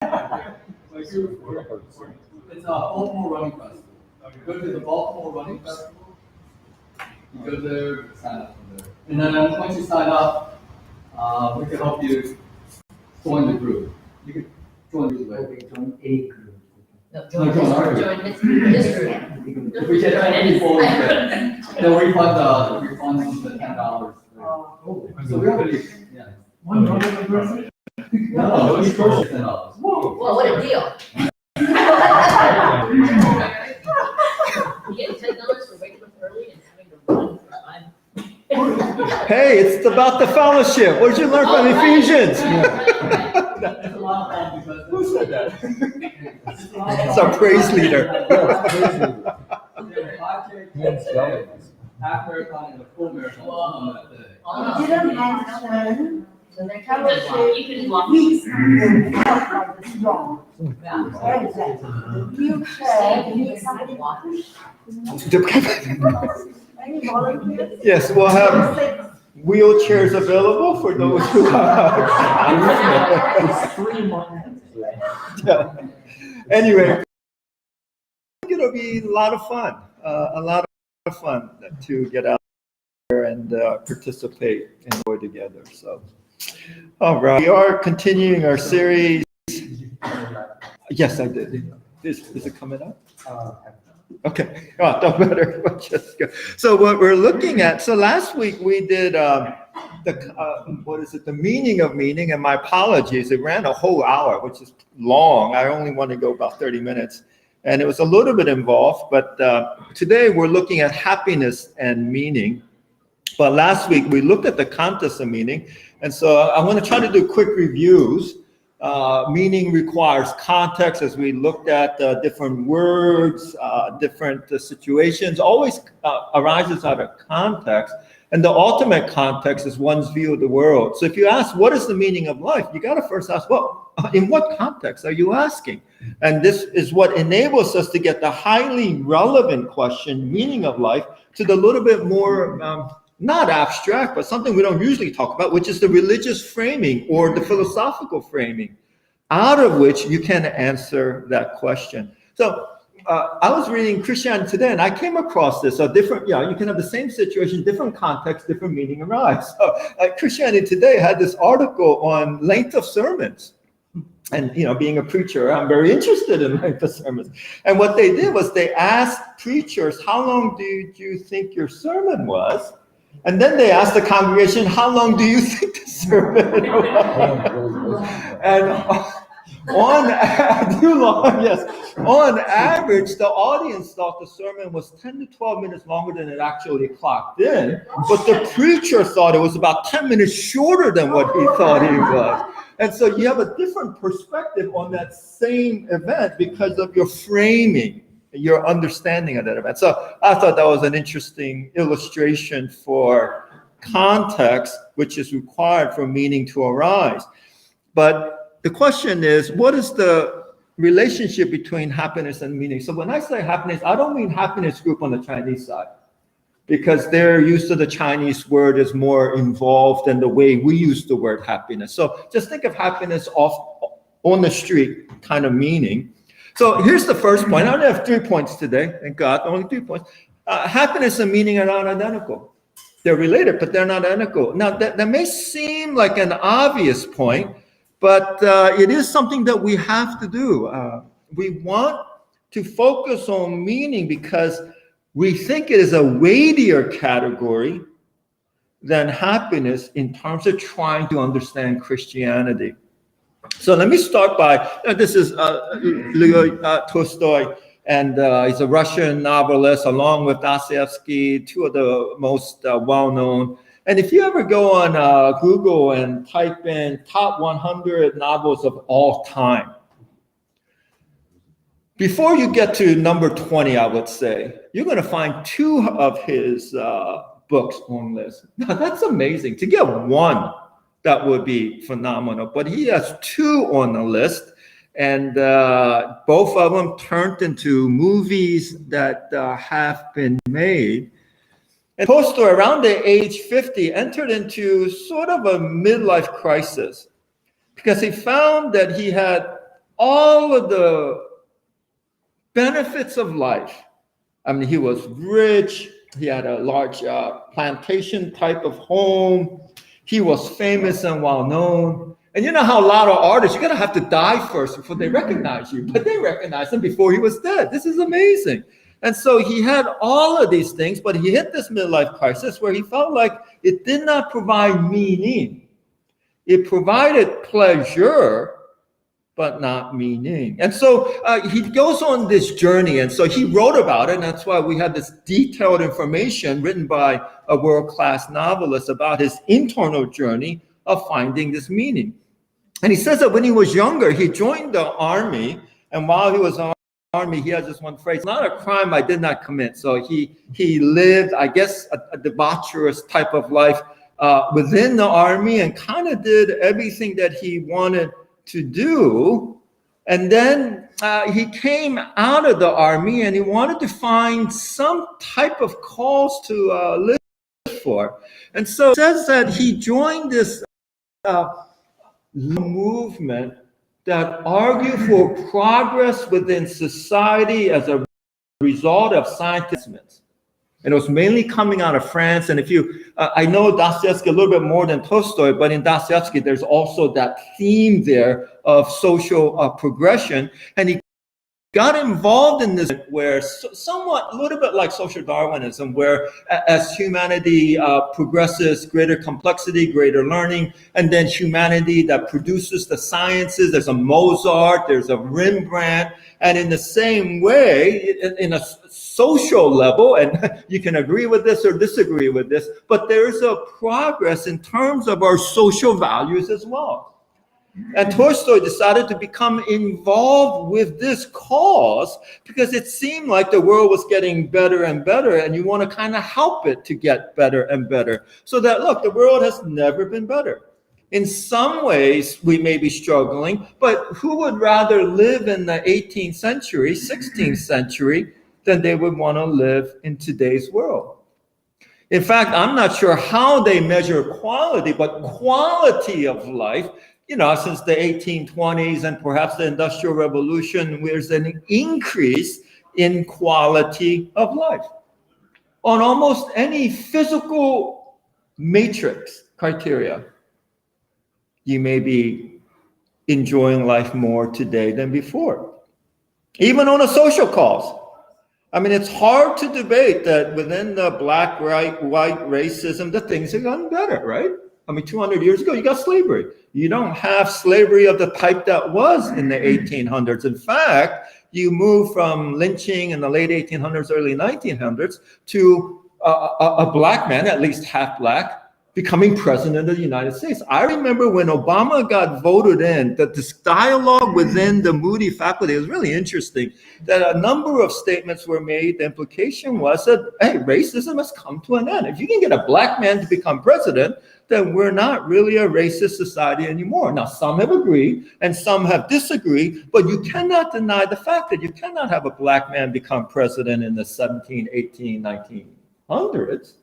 It's a Baltimore Running Festival. You go to the Baltimore Running Festival, you go there, sign up for there. And then once you sign up, we can help you join the group. You can join the group. Join a group. No, No, join join our this group. group. If we get any people, they'll refund the $10. So we already, yeah. $1 per person? No, each person $10. Well, what a deal. You get $10 for waking up early and having to run for 5. Hey, it's about the fellowship. What did you learn from Ephesians? It's a lot of fun because. Who said that? It's our praise leader. Half marathon and a full marathon on that day. Oh, Didn't mention so they're fellowship you can walk. weeks will help like this long. Yeah. What is that? You said you need somebody. Any volunteers? Yes, we'll have wheelchairs available for those who It's 3 months. Yeah. Anyway, it'll be a lot of fun. A lot of fun to get out there and participate and enjoy together. So, all right, we are continuing our series. Yes, I did. Is it coming up? Okay, oh, no matter. Just go. So what we're looking at. So last week we did the meaning of meaning, and my apologies. It ran a whole hour, which is long. I only want to go about 30 minutes, and it was a little bit involved. But today we're looking at happiness and meaning. But last week we looked at the context of meaning, and so I want to try to do quick reviews. Meaning requires context, as we looked at different words, different situations, always arises out of context. And the ultimate context is one's view of the world. So if you ask, what is the meaning of life? You got to first ask, well, in what context are you asking? And this is what enables us to get the highly relevant question, meaning of life, to the little bit more not abstract, but something we don't usually talk about, which is the religious framing or the philosophical framing, out of which you can answer that question. So I was reading Christianity Today, and I came across this. So different, you can have the same situation, different context, different meaning arise. So Christianity Today had this article on length of sermons. And, being a preacher, I'm very interested in length of sermons. And what they did was they asked preachers, how long did you think your sermon was? And then they asked the congregation, how long do you think the sermon was? And on average, the audience thought the sermon was 10 to 12 minutes longer than it actually clocked in. But the preacher thought it was about 10 minutes shorter than what he thought he was. And so you have a different perspective on that same event because of your framing, your understanding of that event. So I thought that was an interesting illustration for context, which is required for meaning to arise. But the question is, what is the relationship between happiness and meaning? So when I say happiness, I don't mean happiness group on the Chinese side, because their use of the Chinese word is more involved than the way we use the word happiness. So just think of happiness off on the street kind of meaning. So here's the first point. I only have 3 points today. Thank God, only 3 points. Happiness and meaning are not identical. They're related, but they're not identical. Now, that may seem like an obvious point, but it is something that we have to do. We want to focus on meaning because we think it is a weightier category than happiness in terms of trying to understand Christianity. So let me start by, this is Leo Tolstoy, and he's a Russian novelist along with Dostoevsky, two of the most well-known. And if you ever go on Google and type in top 100 novels of all time, before you get to number 20, I would say, you're going to find 2 of his books on this. Now, that's amazing. To get 1, that would be phenomenal. But he has 2 on the list, and both of them turned into movies that have been made. And Tolstoy, around the age 50, entered into sort of a midlife crisis because he found that he had all of the benefits of life. I mean, he was rich. He had a large plantation type of home. He was famous and well known. And you know how a lot of artists, you're going to have to die first before they recognize you. But they recognized him before he was dead. This is amazing. And so he had all of these things, but he hit this midlife crisis where he felt like it did not provide meaning. It provided pleasure, but not meaning. And so he goes on this journey. And so he wrote about it. And that's why we have this detailed information written by a world-class novelist about his internal journey of finding this meaning. And he says that when he was younger, he joined the army. And while he was in the army, he has this one phrase, not a crime I did not commit. So he lived, I guess, a debaucherous type of life within the army and kind of did everything that he wanted to do. And then he came out of the army and he wanted to find some type of cause to live for. And so it says that he joined this movement that argued for progress within society as a result of scientific. And it was mainly coming out of France. And if you, I know Dostoevsky a little bit more than Tolstoy, but in Dostoevsky, there's also that theme there of social progression. And he got involved in this where somewhat, a little bit like social Darwinism, where as humanity progresses, greater complexity, greater learning, and then humanity that produces the sciences, there's a Mozart, there's a Rembrandt, and in the same way, in a social level, and you can agree with this or disagree with this, but there's a progress in terms of our social values as well. And Tolstoy decided to become involved with this cause because it seemed like the world was getting better and better, and you want to kind of help it to get better and better. So that, look, the world has never been better. In some ways, we may be struggling, but who would rather live in the 18th century, 16th century, than they would want to live in today's world? In fact, I'm not sure how they measure quality, but quality of life, you know, since the 1820s and perhaps the Industrial Revolution, there's an increase in quality of life on almost any physical matrix criteria. You may be enjoying life more today than before, even on a social cause. I mean, it's hard to debate that within the black, white racism, that things have gotten better, right? I mean, 200 years ago, you got slavery. You don't have slavery of the type that was in the 1800s. In fact, you move from lynching in the late 1800s, early 1900s to a black man, at least half black, becoming president of the United States. I remember when Obama got voted in, that this dialogue within the Moody faculty was really interesting, that a number of statements were made. The implication was that, hey, racism has come to an end. If you can get a black man to become president, then we're not really a racist society anymore. Now, some have agreed and some have disagreed, but you cannot deny the fact that you cannot have a black man become president in the 17, 18, 1900s.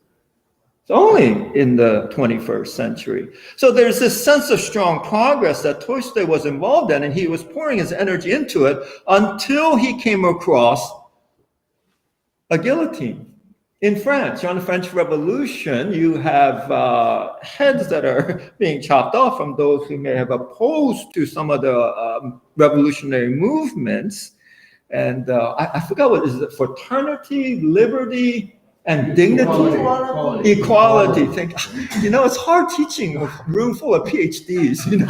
It's only in the 21st century. So there's this sense of strong progress that Tolstoy was involved in, and he was pouring his energy into it until he came across a guillotine. In France, during the French Revolution, you have heads that are being chopped off from those who may have opposed to some of the revolutionary movements. And I forgot what is it, fraternity, liberty, and dignity, equality. You know, it's hard teaching a room full of PhDs, you know.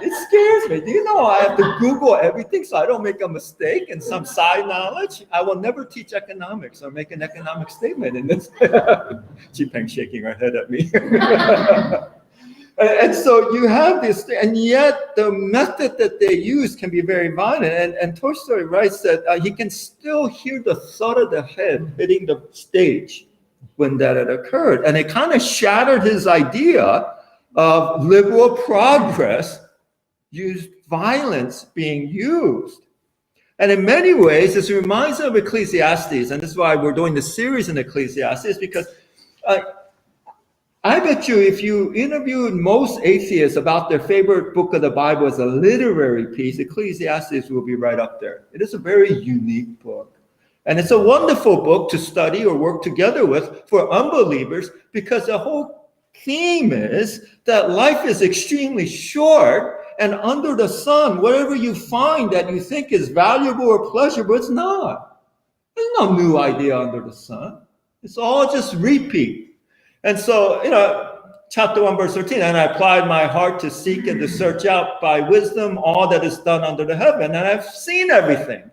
It scares me. Do you know I have to Google everything so I don't make a mistake and some side knowledge? I will never teach economics or make an economic statement in this. Ji-Peng shaking her head at me. And so you have this, and yet the method that they use can be very violent. And Tolstoy writes that he can still hear the thud of the head hitting the stage when that had occurred. And it kind of shattered his idea of liberal progress, used violence being used. And in many ways, this reminds me of Ecclesiastes. And this is why we're doing this series in Ecclesiastes, because I bet you if you interviewed most atheists about their favorite book of the Bible as a literary piece, Ecclesiastes will be right up there. It is a very unique book. And it's a wonderful book to study or work together with for unbelievers, because the whole theme is that life is extremely short, and under the sun, whatever you find that you think is valuable or pleasurable, it's not. There's no new idea under the sun. It's all just repeat. And so, chapter 1, verse 13, and I applied my heart to seek and to search out by wisdom all that is done under the heaven. And I've seen everything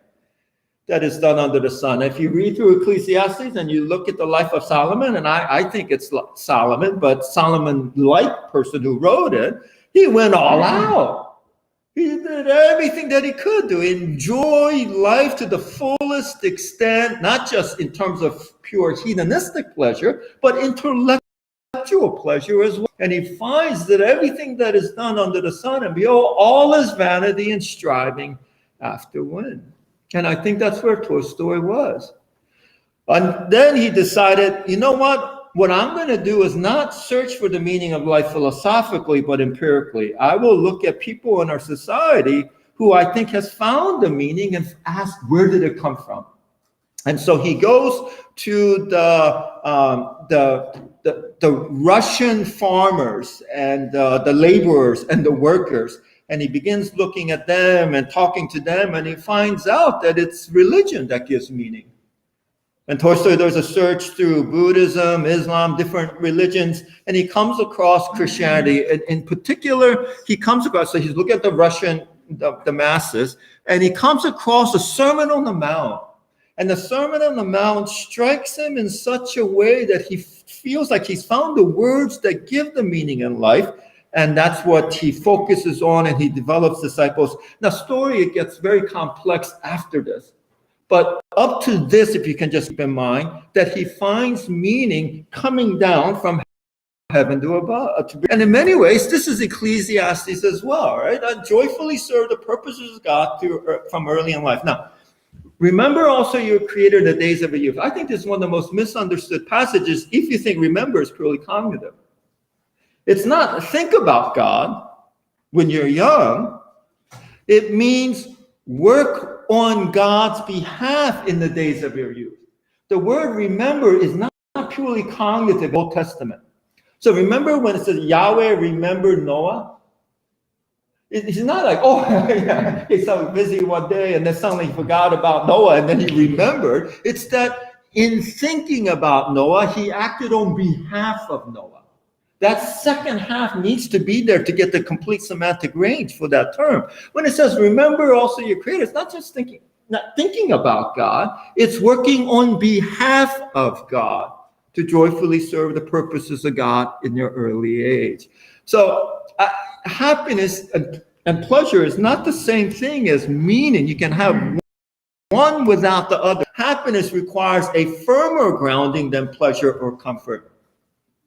that is done under the sun. If you read through Ecclesiastes and you look at the life of Solomon, and I think it's Solomon, but Solomon-like person who wrote it, he went all out. He did everything that he could to enjoy life to the fullest extent, not just in terms of pure hedonistic pleasure, but intellectual pleasure as well. And he finds that everything that is done under the sun, and behold, all is vanity and striving after wind. And I think that's where Tolstoy was. And then he decided, you know what? What I'm going to do is not search for the meaning of life philosophically, but empirically. I will look at people in our society who I think has found the meaning and ask, where did it come from? And so he goes to the Russian farmers and the laborers and the workers, and he begins looking at them and talking to them, and he finds out that it's religion that gives meaning. And Tolstoy does a search through Buddhism, Islam, different religions, and he comes across Christianity. In particular, he comes across, so he's looking at the masses, and he comes across the Sermon on the Mount. And the Sermon on the Mount strikes him in such a way that he feels like he's found the words that give the meaning in life. And that's what he focuses on, and he develops disciples. Now, it gets very complex after this. But up to this, if you can just keep in mind, that he finds meaning coming down from heaven to above. And in many ways, this is Ecclesiastes as well, right? Joyfully serve the purposes of God from early in life. Now, remember also your creator in the days of your youth. I think this is one of the most misunderstood passages if you think remember is purely cognitive. It's not think about God when you're young. It means work on God's behalf in the days of your youth. The word remember is not purely cognitive, Old Testament. So remember when it says Yahweh remembered Noah? It's not like, oh, yeah, he's so busy one day and then suddenly he forgot about Noah and then he remembered. It's that in thinking about Noah, he acted on behalf of Noah. That second half needs to be there to get the complete semantic range for that term. When it says, remember also your creator, it's not just not thinking about God, it's working on behalf of God to joyfully serve the purposes of God in your early age. So happiness and pleasure is not the same thing as meaning. You can have one without the other. Happiness requires a firmer grounding than pleasure or comfort.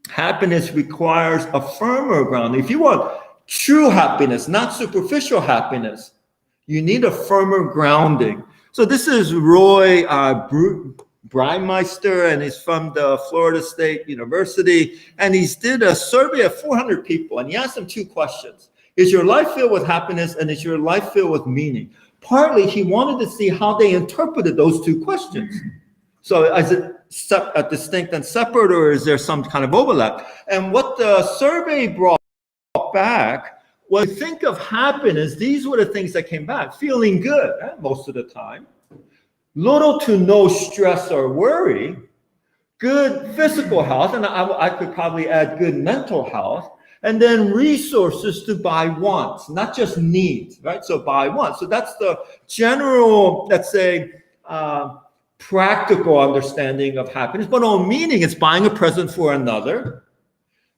Happiness requires a firmer grounding. If you want true happiness, not superficial happiness, you need a firmer grounding. So this is Roy Brymeister, and he's from the Florida State University, and he's did a survey of 400 people, and he asked them two questions. Is your life filled with happiness, and is your life filled with meaning? Partly, he wanted to see how they interpreted those two questions. So is it distinct and separate, or is there some kind of overlap? And what the survey brought back, when you think of happiness, these were the things that came back. Feeling good, most of the time. Little to no stress or worry. Good physical health, and I could probably add good mental health. And then resources to buy wants, not just needs, right? So buy wants. So that's the general, let's say, practical understanding of happiness. But on meaning, it's buying a present for another,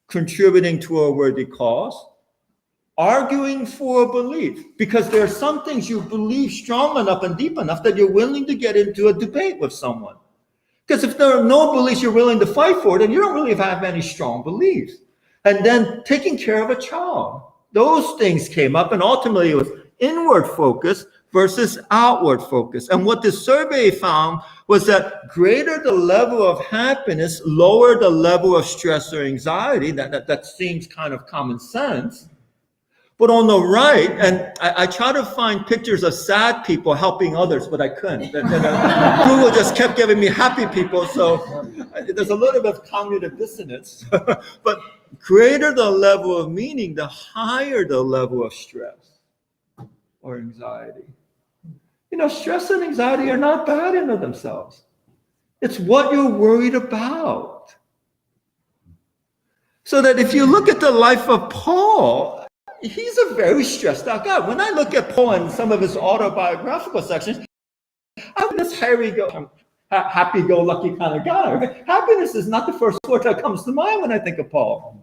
contributing to a worthy cause, arguing for a belief, because there are some things you believe strong enough and deep enough that you're willing to get into a debate with someone. Because if there are no beliefs you're willing to fight for, then you don't really have any strong beliefs. And then taking care of a child. Those things came up, and ultimately it was inward focus versus outward focus. And what this survey found was that greater the level of happiness, lower the level of stress or anxiety. That seems kind of common sense. But on the right, and I try to find pictures of sad people helping others, but I couldn't. Google just kept giving me happy people, so there's a little bit of cognitive dissonance. But greater the level of meaning, the higher the level of stress or anxiety. You know, stress and anxiety are not bad in of themselves. It's what you're worried about. So that if you look at the life of Paul, he's a very stressed out guy. When I look at Paul and some of his autobiographical sections, I'm this happy-go-lucky kind of guy. Right? Happiness is not the first word that comes to mind when I think of Paul.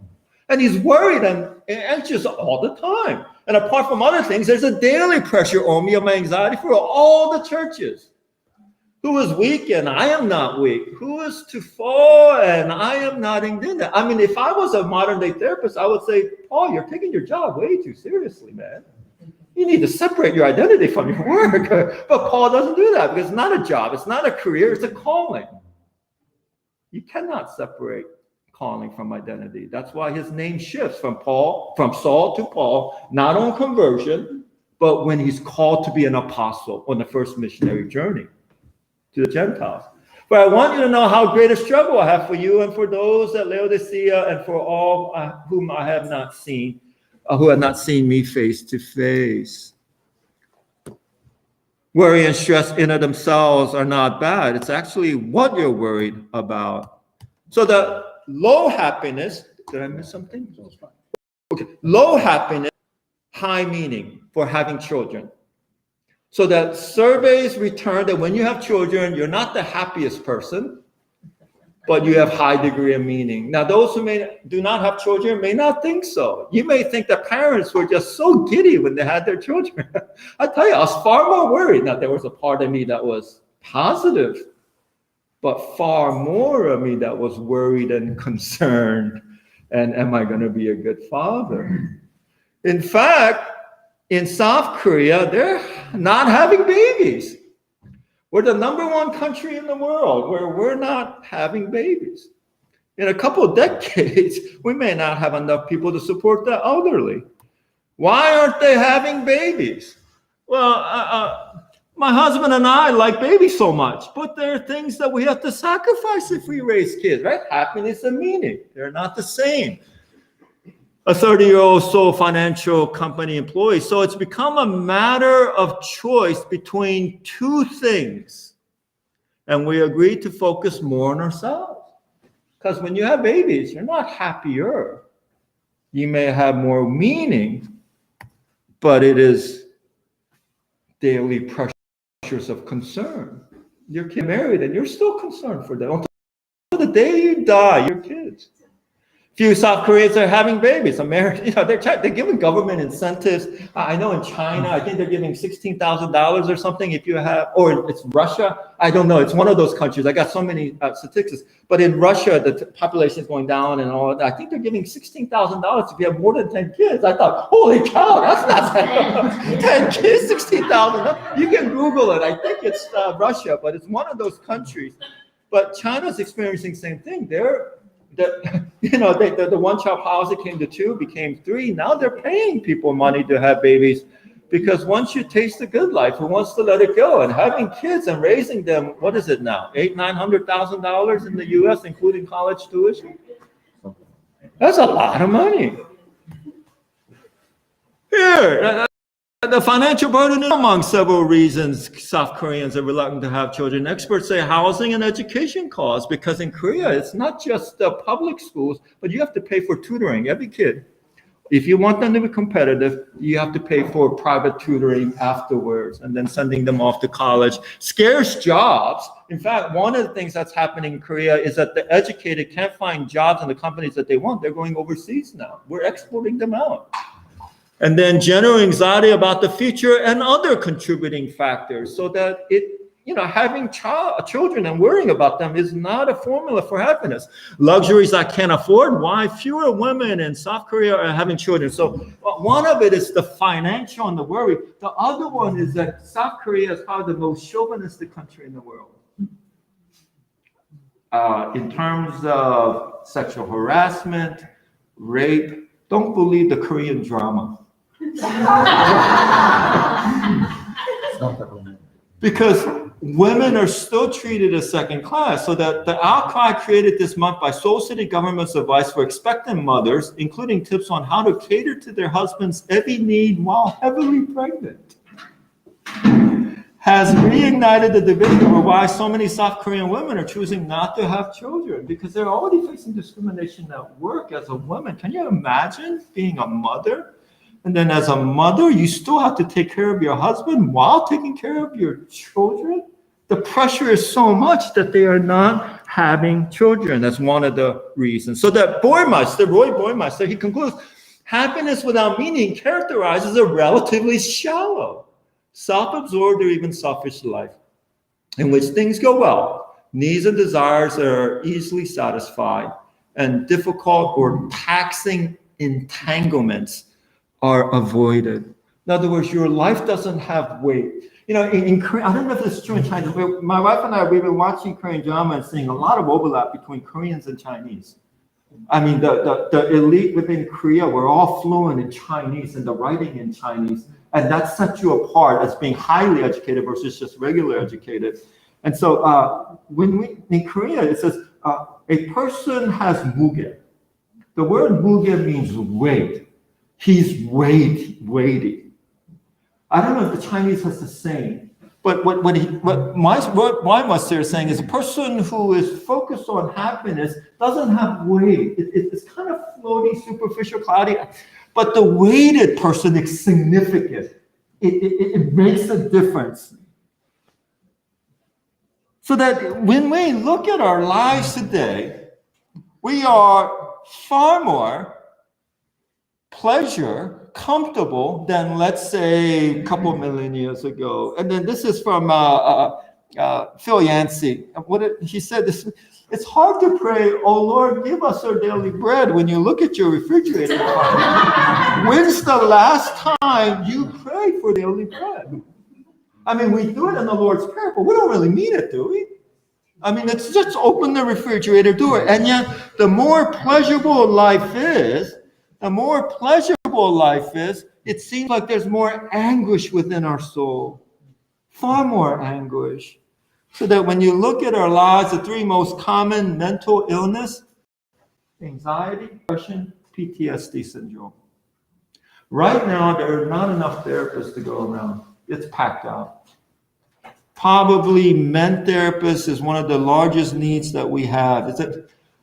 And he's worried and anxious all the time. And apart from other things, there's a daily pressure on me of my anxiety for all the churches. Who is weak and I am not weak? Who is to fall and I am not indignant? I mean, if I was a modern day therapist, I would say, Paul, you're taking your job way too seriously, man. You need to separate your identity from your work. But Paul doesn't do that because it's not a job. It's not a career. It's a calling. You cannot separate calling from identity. That's why his name shifts from Saul to Paul, not on conversion, but when he's called to be an apostle on the first missionary journey to the Gentiles. But I want you to know how great a struggle I have for you and for those at Laodicea and for all whom I have not seen, who have not seen me face to face. Worry and stress in of themselves are not bad. It's actually what you're worried about. So the low happiness, did I miss something? Okay, low happiness, high meaning for having children. So that surveys return that when you have children, you're not the happiest person, but you have high degree of meaning. Now, those who do not have children may not think so. You may think that parents were just so giddy when they had their children. I tell you, I was far more worried. Now, there was a part of me that was positive, but far more of me that was worried and concerned. And am I going to be a good father? In fact, in South Korea, they're not having babies. We're the #1 country in the world where we're not having babies. In a couple of decades, we may not have enough people to support the elderly. Why aren't they having babies? Well, my husband and I like babies so much, but there are things that we have to sacrifice if we raise kids, right? Happiness and meaning, they're not the same. A 30-year-old sole financial company employee. So it's become a matter of choice between two things. And we agreed to focus more on ourselves. Because when you have babies, you're not happier. You may have more meaning, but it is daily pressures of concern. Your kid married and you're still concerned for them. Until the day you die, your kids. Few South Koreans are having babies. America, they're giving government incentives. I know in China, I think they're giving $16,000 or something if you have, or it's Russia. I don't know. It's one of those countries. I got so many statistics. But in Russia, the population is going down and all that. I think they're giving $16,000 if you have more than 10 kids. I thought, holy cow, that's not 10 kids, $16,000. You can Google it. I think it's Russia, but it's one of those countries. But China's experiencing the same thing. The one-child policy came to 2, became 3. Now they're paying people money to have babies because once you taste the good life, who wants to let it go? And having kids and raising them, what is it now? $800,000-900,000 in the U.S., including college tuition. That's a lot of money. Here, the financial burden is among several reasons South Koreans are reluctant to have children. Experts say housing and education costs, because in Korea, it's not just the public schools, but you have to pay for tutoring, every kid. If you want them to be competitive, you have to pay for private tutoring afterwards and then sending them off to college. Scarce jobs. In fact, one of the things that's happening in Korea is that the educated can't find jobs in the companies that they want. They're going overseas now. We're exporting them out. And then general anxiety about the future and other contributing factors, so that having children and worrying about them is not a formula for happiness. Luxuries I can't afford. Why? Fewer women in South Korea are having children. So one of it is the financial and the worry. The other one is that South Korea is probably the most chauvinistic country in the world. In terms of sexual harassment, rape, don't believe the Korean drama. Because women are still treated as second class. So that the outcry created this month by Seoul City government's advice for expectant mothers, including tips on how to cater to their husband's every need while heavily pregnant, has reignited the debate over why so many South Korean women are choosing not to have children, because they're already facing discrimination at work as a woman. Can you imagine being a mother? And then as a mother, you still have to take care of your husband while taking care of your children. The pressure is so much that they are not having children. That's one of the reasons. So that Roy Baumeister, he concludes, happiness without meaning characterizes a relatively shallow, self-absorbed, or even selfish life in which things go well, needs and desires are easily satisfied, and difficult or taxing entanglements are avoided. In other words, your life doesn't have weight. In Korea, I don't know if this is true in China, but my wife and I, we've been watching Korean drama and seeing a lot of overlap between Koreans and Chinese. I mean, the elite within Korea were all fluent in Chinese and the writing in Chinese, and that sets you apart as being highly educated versus just regular educated. And so in Korea, it says a person has muge. The word muge means weight. He's weighty. I don't know if the Chinese has the same, but what Baumeister is saying is a person who is focused on happiness doesn't have weight. It's kind of floaty, superficial, cloudy, but the weighted person is significant. It makes a difference. So that when we look at our lives today, we are far more comfortable than, let's say, a couple of millennia ago. And then this is from Phil Yancey. He said this: it's hard to pray, "Oh Lord, give us our daily bread," when you look at your refrigerator. When's the last time you prayed for daily bread? I mean, we do it in the Lord's Prayer, but we don't really mean it, do we? I mean, it's just open the refrigerator door. And yet, the more pleasurable life is, it seems like there's more anguish within our soul, far more anguish. So that when you look at our lives, the three most common mental illness: anxiety, depression, PTSD syndrome. Right now, there are not enough therapists to go around. It's packed out. Probably men therapists is one of the largest needs that we have.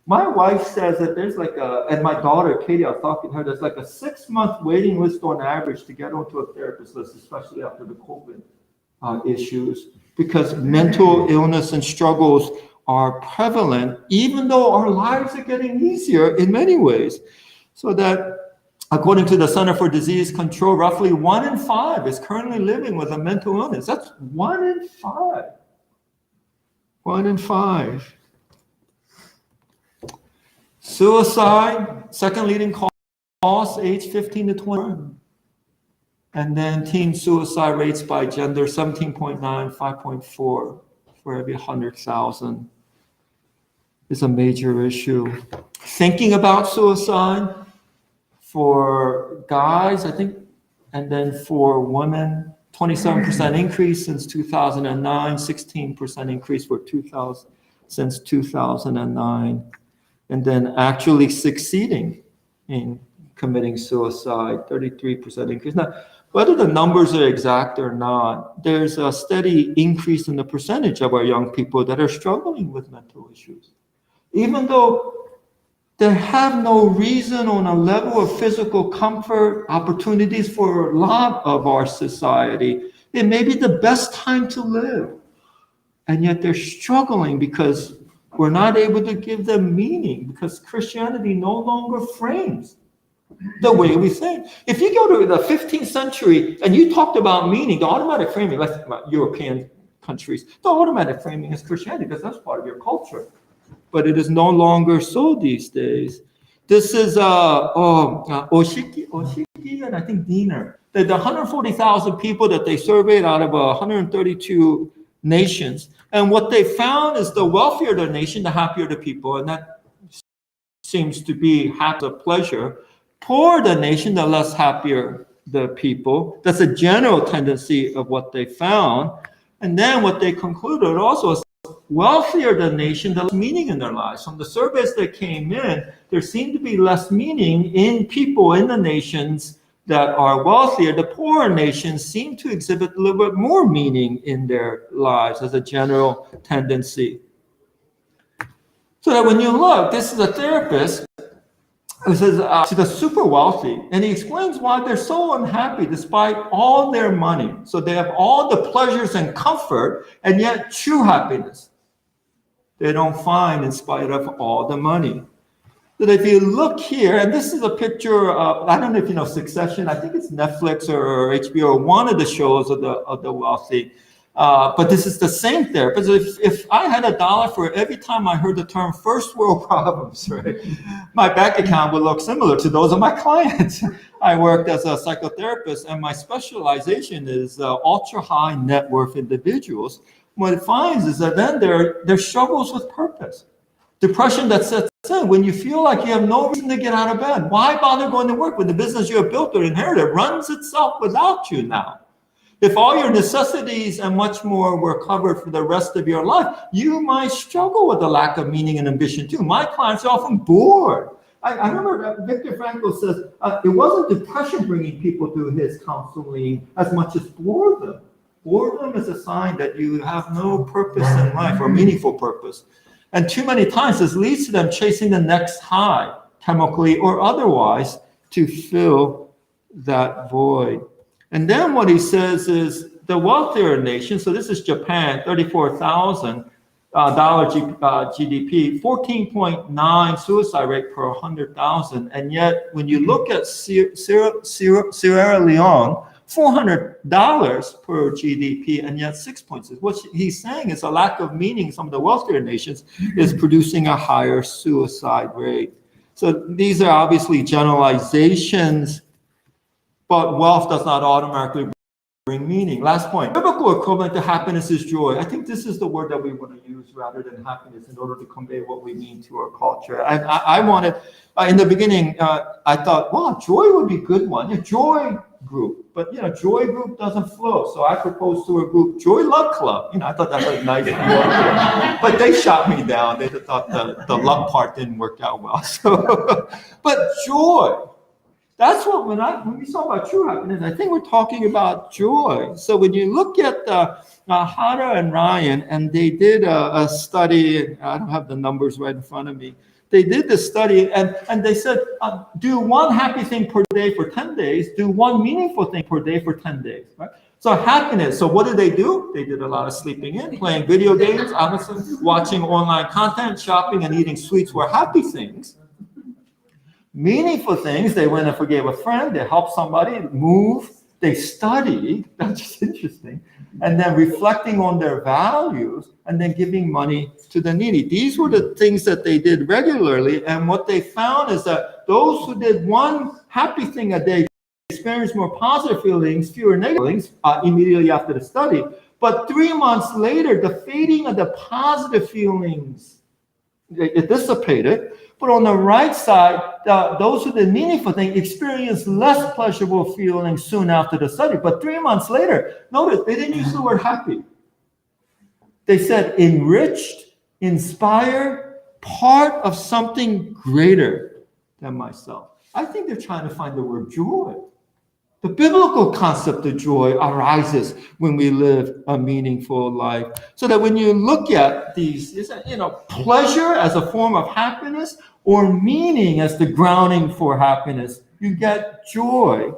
My wife says that there's and my daughter, Katie, I was talking to her, there's like a 6-month waiting list on average to get onto a therapist list, especially after the COVID issues, because mental illness and struggles are prevalent, even though our lives are getting easier in many ways. So that, according to the Center for Disease Control, roughly 1 in 5 is currently living with a mental illness. That's 1 in 5. 1 in 5. Suicide, second leading cause, age 15 to 20. And then teen suicide rates by gender, 17.9, 5.4 for every 100,000 is a major issue. Thinking about suicide for guys, I think, and then for women, 27% increase since 2009, 16% increase since 2009. And then actually succeeding in committing suicide, 33% increase. Now, whether the numbers are exact or not, there's a steady increase in the percentage of our young people that are struggling with mental issues. Even though they have no reason on a level of physical comfort, opportunities for a lot of our society, it may be the best time to live. And yet they're struggling because we're not able to give them meaning, because Christianity no longer frames the way we think. If you go to the 15th century and you talked about meaning, the automatic framing, like European countries, the automatic framing is Christianity because that's part of your culture. But it is no longer so these days. This is Oshiki, and I think Diener. The 140,000 people that they surveyed out of 132 nations. And what they found is the wealthier the nation, the happier the people. And that seems to be happy pleasure. Poorer the nation, the less happier the people. That's a general tendency of what they found. And then what they concluded also is wealthier the nation, the less meaning in their lives. From the surveys that came in, there seemed to be less meaning in people in the nations that are wealthier. The poorer nations seem to exhibit a little bit more meaning in their lives as a general tendency. So that when you look, this is a therapist who says to the super wealthy, and he explains why they're so unhappy despite all their money. So they have all the pleasures and comfort, and yet true happiness they don't find in spite of all the money. That if you look here, and this is a picture of, I don't know if you know Succession, I think it's Netflix or HBO, one of the shows of the wealthy. But this is the same therapist. If I had $1 for every time I heard the term first world problems, right, my bank account would look similar to those of my clients. I worked as a psychotherapist, and my specialization is ultra high net worth individuals. What it finds is that then there struggles with purpose. Depression that sets in when you feel like you have no reason to get out of bed. Why bother going to work when the business you have built or inherited runs itself without you now? If all your necessities and much more were covered for the rest of your life, you might struggle with a lack of meaning and ambition too. My clients are often bored. I remember Viktor Frankl says it wasn't depression bringing people to his counseling as much as boredom. Boredom is a sign that you have no purpose in life or meaningful purpose. And too many times this leads to them chasing the next high, chemically or otherwise, to fill that void. And then what he says is the wealthier nation, so this is Japan, $34,000 GDP, 14.9 suicide rate per 100,000. And yet when you look at Sierra Leone, $400 per GDP, and yet 6.6. What he's saying is a lack of meaning in some of the wealthier nations is producing a higher suicide rate. So these are obviously generalizations, but wealth does not automatically bring meaning. Last point, biblical equivalent to happiness is joy. I think this is the word that we want to use rather than happiness in order to convey what we mean to our culture. I wanted, in the beginning, I thought, well, joy would be a good one. A joy group, but joy group doesn't flow. So I proposed to a group, Joy Luck Club. I thought that was nice, but they shot me down. They thought the luck part didn't work out well. So, but joy. That's what when we talk about true happiness, I think we're talking about joy. So when you look at Hara and Ryan, and they did a study, I don't have the numbers right in front of me. They did the study and they said, do one happy thing per day for 10 days, do one meaningful thing per day for 10 days, right? So happiness, so what did? They did a lot of sleeping in, playing video games, honestly, watching online content, shopping, and eating sweets were happy things. Meaningful things, they went and forgave a friend, they helped somebody move, they studied, that's just interesting, and then reflecting on their values, and then giving money to the needy. These were the things that they did regularly, and what they found is that those who did one happy thing a day experienced more positive feelings, fewer negative feelings immediately after the study. But 3 months later, the fading of the positive feelings, it dissipated. But on the right side, those who did meaningful things experienced less pleasurable feelings soon after the study. But 3 months later, notice they didn't use the word happy. They said enriched, inspired, part of something greater than myself. I think they're trying to find the word joy. The biblical concept of joy arises when we live a meaningful life. So that when you look at these, pleasure as a form of happiness or meaning as the grounding for happiness, you get joy.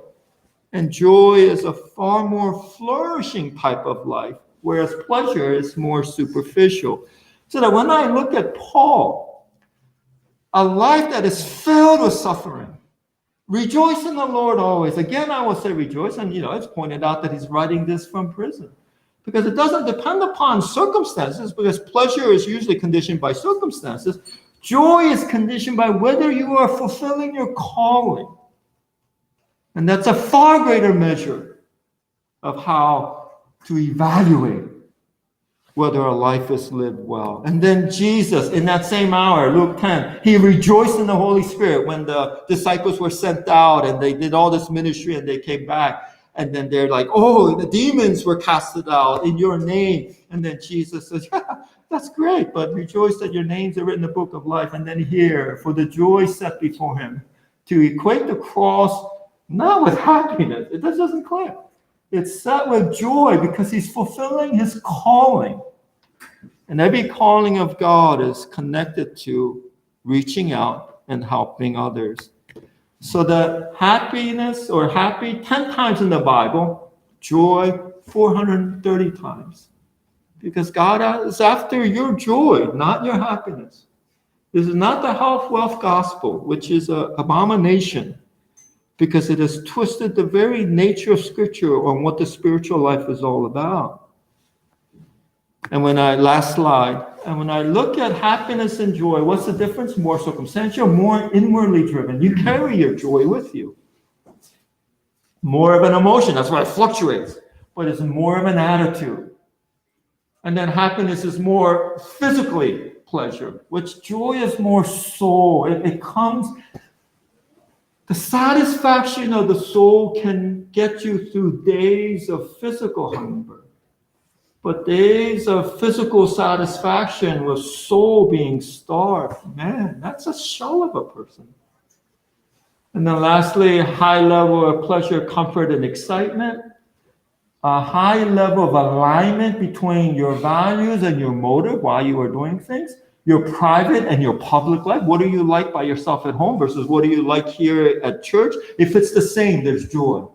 And joy is a far more flourishing type of life, whereas pleasure is more superficial. So that when I look at Paul, a life that is filled with suffering, rejoice in the Lord always. Again, I will say rejoice. And, it's pointed out that he's writing this from prison. Because it doesn't depend upon circumstances, because pleasure is usually conditioned by circumstances. Joy is conditioned by whether you are fulfilling your calling. And that's a far greater measure of how to evaluate whether a life is lived well. And then Jesus, in that same hour, Luke 10, he rejoiced in the Holy Spirit when the disciples were sent out and they did all this ministry and they came back. And then they're like, oh, the demons were casted out in your name. And then Jesus says, yeah, that's great, but rejoice that your names are written in the book of life. And then here, for the joy set before him, to equate the cross not with happiness. It just doesn't click. It's set with joy because he's fulfilling his calling. And every calling of God is connected to reaching out and helping others. So the happiness or happy 10 times in the Bible, joy 430 times. Because God is after your joy, not your happiness. This is not the health, wealth gospel, which is an abomination, because it has twisted the very nature of Scripture on what the spiritual life is all about. And last slide, and when I look at happiness and joy, what's the difference? More circumstantial, more inwardly driven. You carry your joy with you. More of an emotion, that's why it fluctuates, but it's more of an attitude. And then happiness is more physically pleasure, which joy is more soul. It comes. The satisfaction of the soul can get you through days of physical hunger. But days of physical satisfaction with soul being starved, man, that's a shell of a person. And then lastly, high level of pleasure, comfort, and excitement. A high level of alignment between your values and your motive while you are doing things. Your private and your public life. What do you like by yourself at home versus what do you like here at church? If it's the same, there's joy.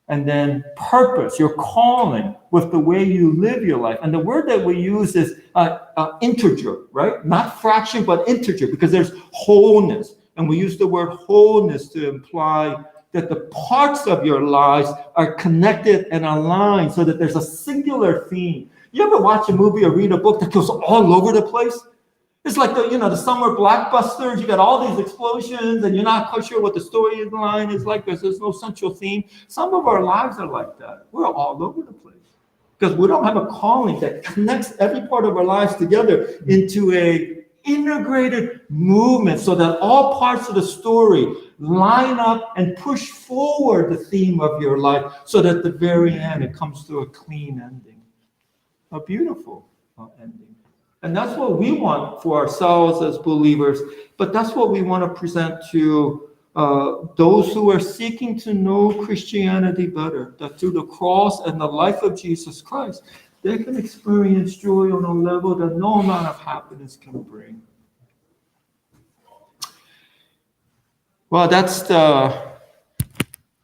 And then purpose, your calling with the way you live your life. And the word that we use is integer, right? Not fraction, but integer, because there's wholeness. And we use the word wholeness to imply that the parts of your lives are connected and aligned so that there's a singular theme. You ever watch a movie or read a book that goes all over the place? It's like the summer blockbusters. You got all these explosions, and you're not quite sure what the storyline is like. There's no central theme. Some of our lives are like that. We're all over the place because we don't have a calling that connects every part of our lives together into a integrated movement, so that all parts of the story line up and push forward the theme of your life, so that at the very end it comes to a clean ending, a beautiful ending. And that's what we want for ourselves as believers, but that's what we want to present to those who are seeking to know Christianity better, that through the cross and the life of Jesus Christ, they can experience joy on a level that no amount of happiness can bring. Well, that's the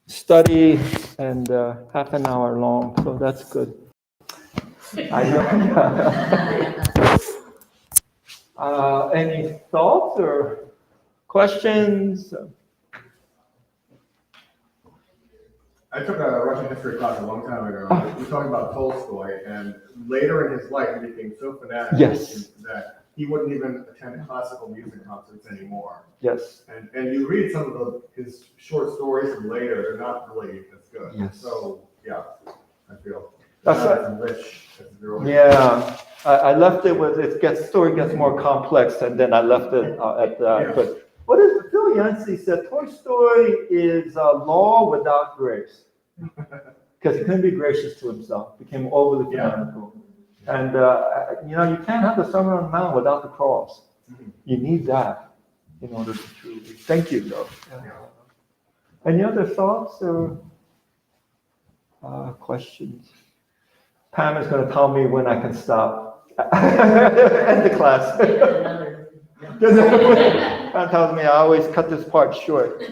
study, and half an hour long, so that's good. I know. Any thoughts or questions? I took a Russian history class a long time ago. We were talking about Tolstoy, and later in his life, he became so fanatic that he wouldn't even attend classical music concerts anymore. Yes. And you read some of his short stories from later; they're not really as good. Yes. So yeah, I feel That's as rich as the early. Yeah, I left it with story gets more complex, and then I left it at that. Yeah. But what is Phil Yancey said? Tolstoy is law without grace, because he couldn't be gracious to himself. Became overly fanatical, and you can't have the Sermon on the Mount without the cross. You need that in order to truly. Thank you, though. Any other thoughts or questions? Pam is going to tell me when I can stop. End the class. Pam tells me I always cut this part short.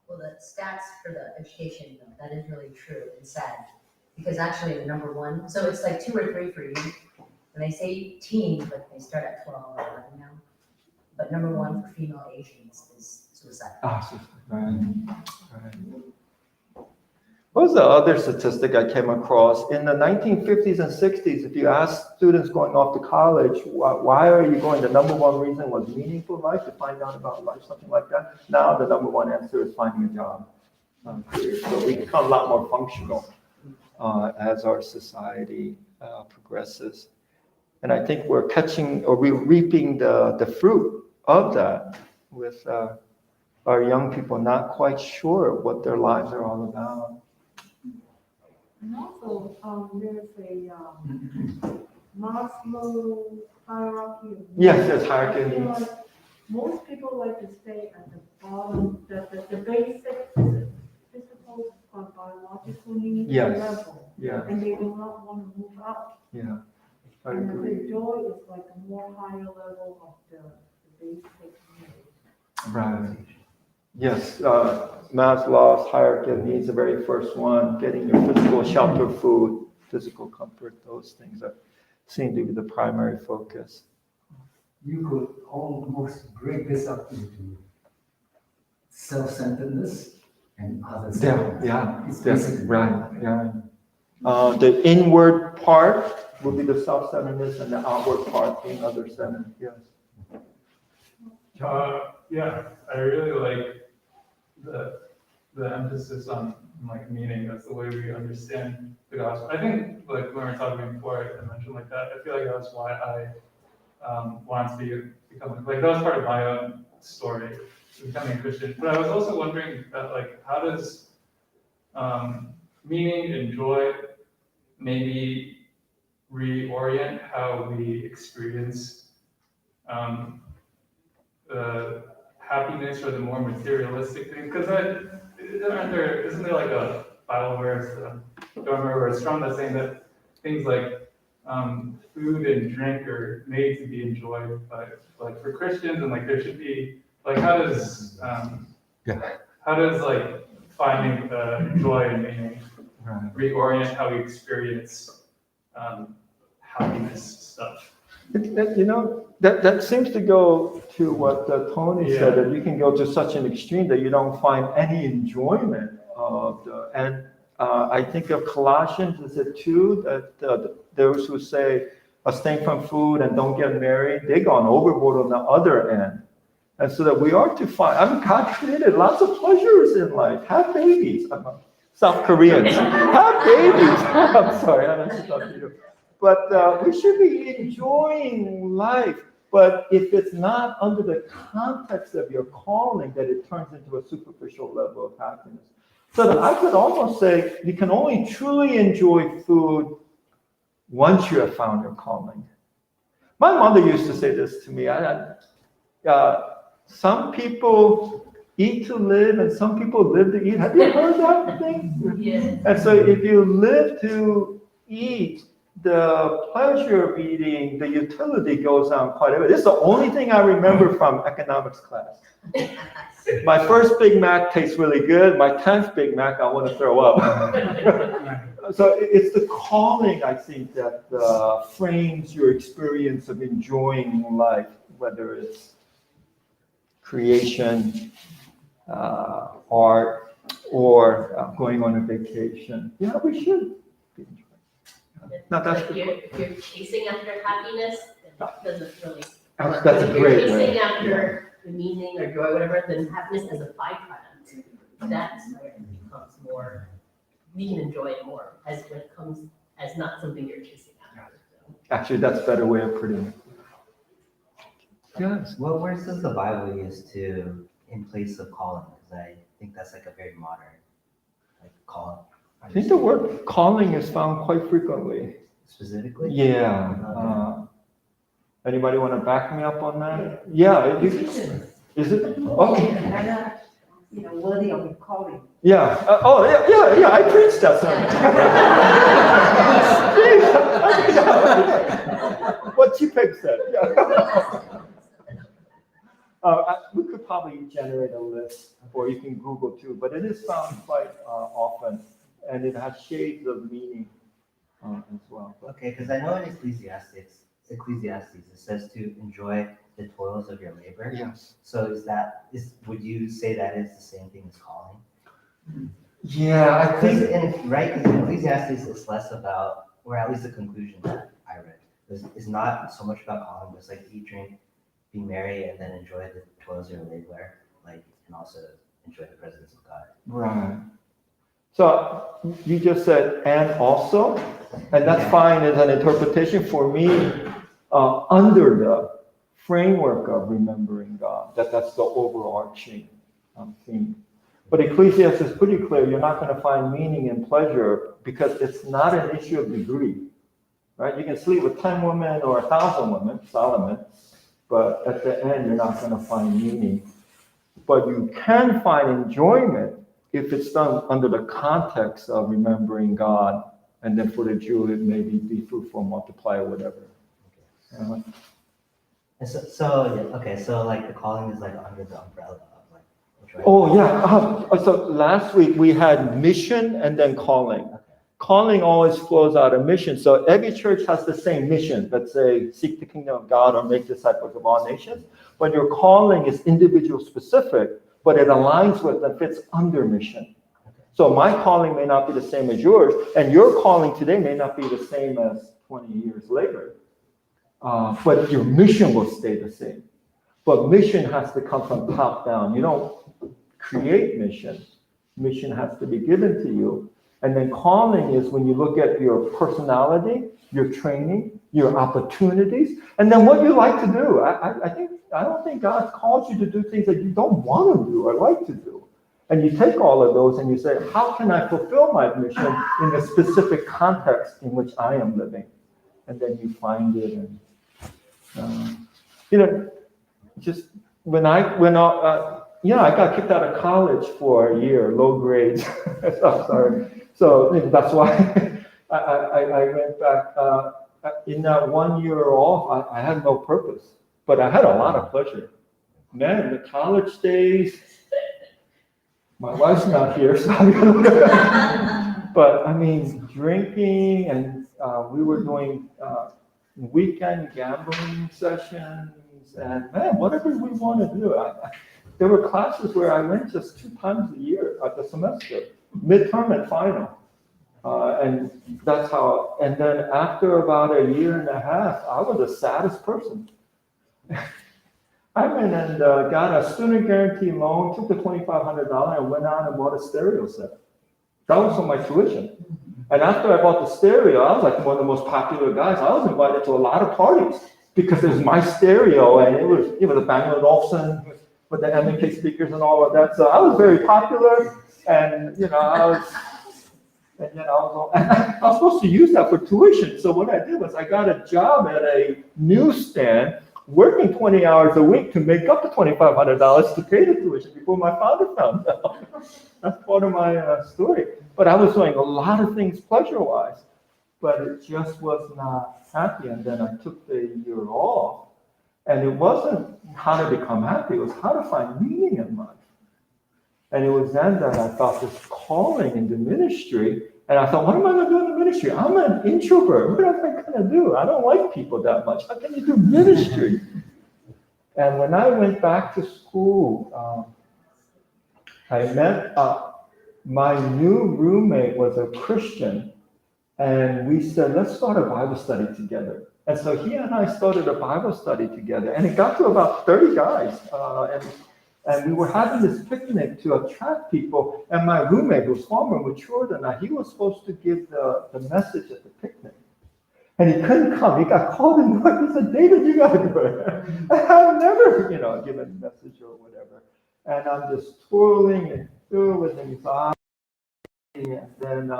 Well, the stats for the education, that is really true and sad. Because actually the number one, so it's like 2 or 3 for you. And they say teens, but they start at 12 or 11 now. But number 1 for female Asians is suicide. Right. What was the other statistic I came across? In the 1950s and 60s, if you ask students going off to college, why are you going? The number one reason was meaningful life, to find out about life, something like that. Now the number one answer is finding a job. So we become a lot more functional as our society progresses. And I think we're reaping the fruit of that with our young people not quite sure what their lives are all about. And also, there's a Maslow hierarchy of needs. Yes, there's hierarchy of I feel needs. like most people like to stay at the bottom, the basic physical or biological needs Yes. level. Yeah, And they do not want to move up. yeah, I And agree. the joy is like a more higher level of the basic needs. Right. Yes, Maslow's hierarchy of needs, the very first one, getting your physical shelter, food, physical comfort, those things seem to be the primary focus. You could almost break this up into self-centeredness and others. It's basically Right, yeah. The inward part would be the self-centeredness, and the outward part being other-centered, yes. Yeah, I really like the emphasis on like meaning. That's the way we understand the gospel. I think like when we were talking before, I mentioned like that. I feel like that's why I wanted to become like that was part of my own story, becoming a Christian. But I was also wondering that like how does meaning and joy maybe reorient how we experience the happiness or the more materialistic things? Because isn't there like a Bible verse, I don't remember where it's from, that's saying that things like food and drink are made to be enjoyed by, like for Christians, and like there should be, like how does like finding joy and meaning reorient how we experience happiness stuff? That seems to go to what Tony said, that you can go to such an extreme that you don't find any enjoyment of I think of Colossians, is it 2, that those who say abstain from food and don't get married, they've gone overboard on the other end. And so that we are to find, God created lots of pleasures in life. Have babies. South Koreans. Have babies. I'm sorry, I don't know about you. But we should be enjoying life. But if it's not under the context of your calling, that it turns into a superficial level of happiness. So that I could almost say you can only truly enjoy food once you have found your calling. My mother used to say this to me. Some people eat to live and some people live to eat. Have you heard that thing? Yeah. And so if you live to eat, the pleasure of eating, the utility goes on quite a bit. This is the only thing I remember from economics class. My first Big Mac tastes really good. My 10th Big Mac, I want to throw up. So it's the calling, I think, that frames your experience of enjoying life, whether it's creation, art, or going on a vacation. Yeah, we should be enjoying. No, that's Like if you're chasing after happiness, it doesn't really. That's a If you're great chasing way. after the meaning or joy, whatever, then happiness is a byproduct. That's where it becomes more, we can enjoy it more as when it comes as not something you're chasing after. Actually, that's a better way of putting it. Yes. What words does the Bible use to in place of calling? Because I think that's like a very modern like calling. I think the word calling is found quite frequently. Specifically? Yeah. Anybody want to back me up on that? Yeah. Is it? Okay. Worthy of a calling. Yeah. Yeah. I preached that sermon. What T-Peg said. Yeah. We could probably generate a list, or you can Google too, but it is found quite often, and it has shades of meaning as well. Okay, because I know in Ecclesiastes, it says to enjoy the toils of your labor. Yes. So would you say that is the same thing as calling? Yeah, I think, Right, because in Ecclesiastes, it's less about, or at least the conclusion that I read, is not so much about calling, but it's like eat, drink, be merry, and then enjoy the toils of your labor, like, and also enjoy the presence of God. right. So you just said, and also, and that's Yeah. fine as an interpretation for me, under the framework of remembering God, that's the overarching theme. But Ecclesiastes is pretty clear, you're not going to find meaning and pleasure because it's not an issue of degree, right? You can sleep with 10 women or 1,000 women, Solomon, but at the end, you're not going to find meaning. But you can find enjoyment if it's done under the context of remembering God, and then for the Jew, it may be fruitful, multiply, or whatever. And so like the calling is like under the umbrella of like, which way? Oh, yeah. So last week we had mission and then calling. Okay. Calling always flows out of mission. So every church has the same mission. Let's say, seek the kingdom of God or make disciples of all nations. But your calling is individual specific, but it aligns with and fits under mission. So my calling may not be the same as yours, and your calling today may not be the same as 20 years later. But your mission will stay the same. But mission has to come from top down. You don't create mission. Mission has to be given to you. And then calling is when you look at your personality, your training, your opportunities, and then what you like to do. I don't think God calls you to do things that you don't want to do or like to do. And you take all of those and you say, how can I fulfill my mission in the specific context in which I am living? And then you find it. And, just I got kicked out of college for a year, low grades. Sorry. So that's why I went back. In that 1 year off, I had no purpose, but I had a lot of pleasure. Man, the college days, my wife's not here, so but I mean, drinking, and we were doing weekend gambling sessions, and man, whatever we want to do. There were classes where I went just 2 times a year at the semester, midterm and final. And that's how, and then after about a year and a half, I was the saddest person. I went and got a student guarantee loan, took the $2,500 and went out and bought a stereo set. That was for my tuition. And after I bought the stereo, I was like one of the most popular guys. I was invited to a lot of parties because it was my stereo, and it was a Bang & Olufsen with the M&K speakers and all of that. So I was very popular, and I was supposed to use that for tuition. So what I did was I got a job at a newsstand, working 20 hours a week to make up the $2,500 to pay the tuition before my father found out. That's part of my story. But I was doing a lot of things pleasure-wise, but it just was not happy. And then I took the year off, and it wasn't how to become happy, it was how to find meaning in life. And it was then that I felt this calling into ministry, and I thought, what am I going to do in the ministry? I'm an introvert. What am I going to do? I don't like people that much. How can you do ministry? And when I went back to school, I met my new roommate was a Christian, and we said, let's start a Bible study together. And so he and I started a Bible study together, and it got to about 30 guys. And we were having this picnic to attract people. And my roommate, who was far more mature than I, he was supposed to give the message at the picnic. And he couldn't come. He got called in. He said, David, you got to do it. I've never, given a message or whatever. And I'm just twirling and filled with anxiety. And then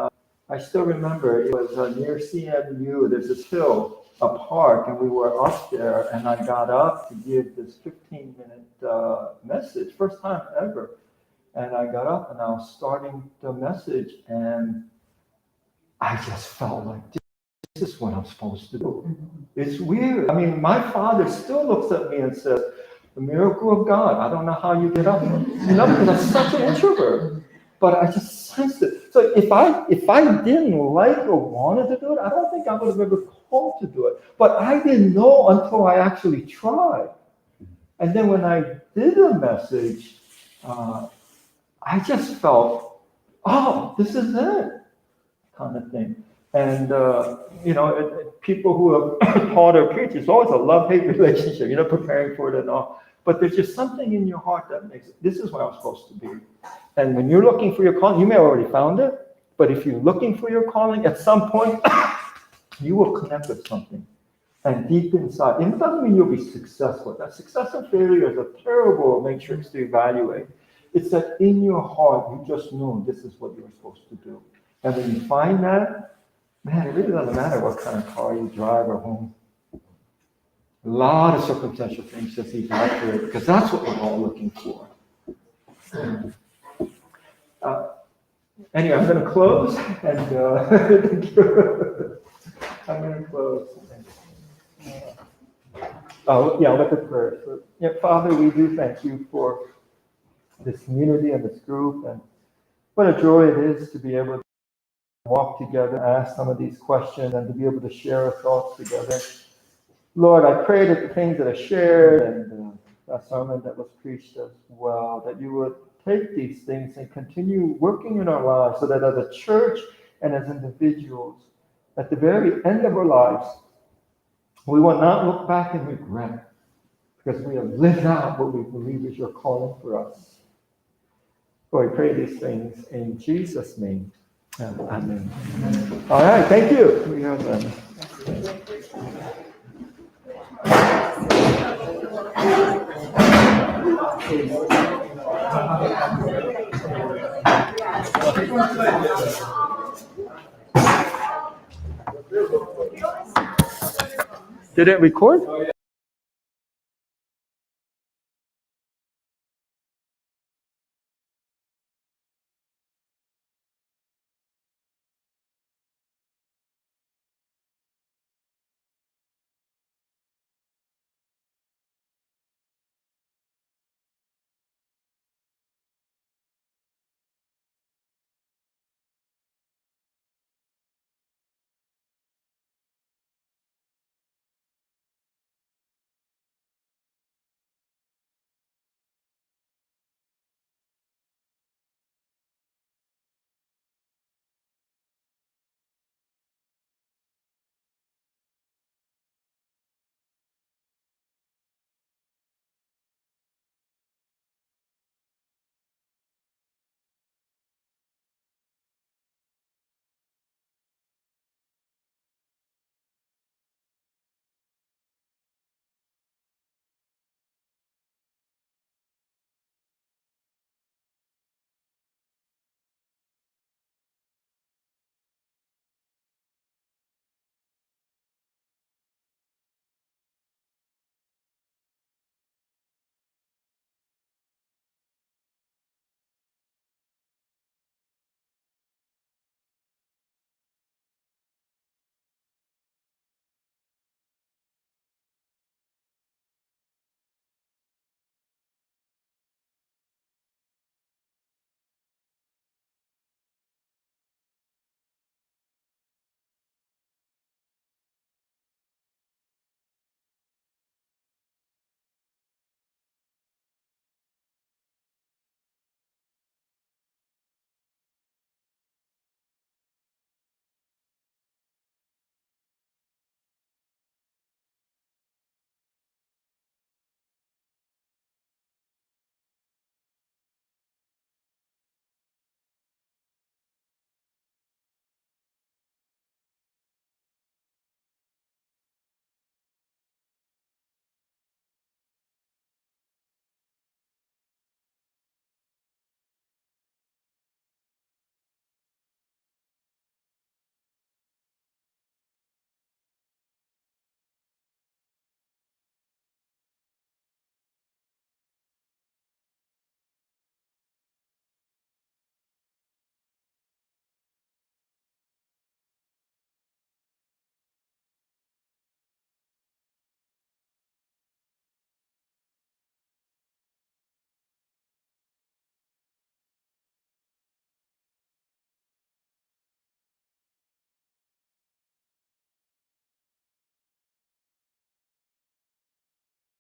I still remember it was near CMU. There's this hill, a park, and we were up there, and I got up to give this 15-minute message, first time ever. And I got up and I was starting the message, and I just felt like, this is what I'm supposed to do. It's weird. I mean, my father still looks at me and says, the miracle of God. I don't know how you get up, because I'm such an introvert. But I just sensed it. So if I didn't like or wanted to do it, I don't think I would have ever called to do it. But I didn't know until I actually tried. And then when I did a message, I just felt oh, this is it, kind of thing. And, people who have taught or preached, it's always a love-hate relationship, you're not preparing for it at all. But there's just something in your heart that makes it, this is where I'm supposed to be. And when you're looking for your calling, you may have already found it, but if you're looking for your calling, at some point, you will connect with something. And deep inside, and it doesn't mean you'll be successful. That success and failure is a terrible matrix to evaluate. It's that in your heart, you just know this is what you're supposed to do. And when you find that, man, it really doesn't matter what kind of car you drive or home. A lot of circumstantial things just evaporate, because that's what we're all looking for. Anyway, I'm going to close, and I'm going to close. Let the prayer. So, Father, we do thank you for this community and this group, and what a joy it is to be able to walk together, ask some of these questions, and to be able to share our thoughts together. Lord, I pray that the things that are shared and that sermon that was preached as well, that you would take these things and continue working in our lives so that as a church and as individuals, at the very end of our lives, we will not look back and regret, because we have lived out what we believe is your calling for us. Lord, we pray these things in Jesus' name. Amen. All right, thank you. We have Did it record?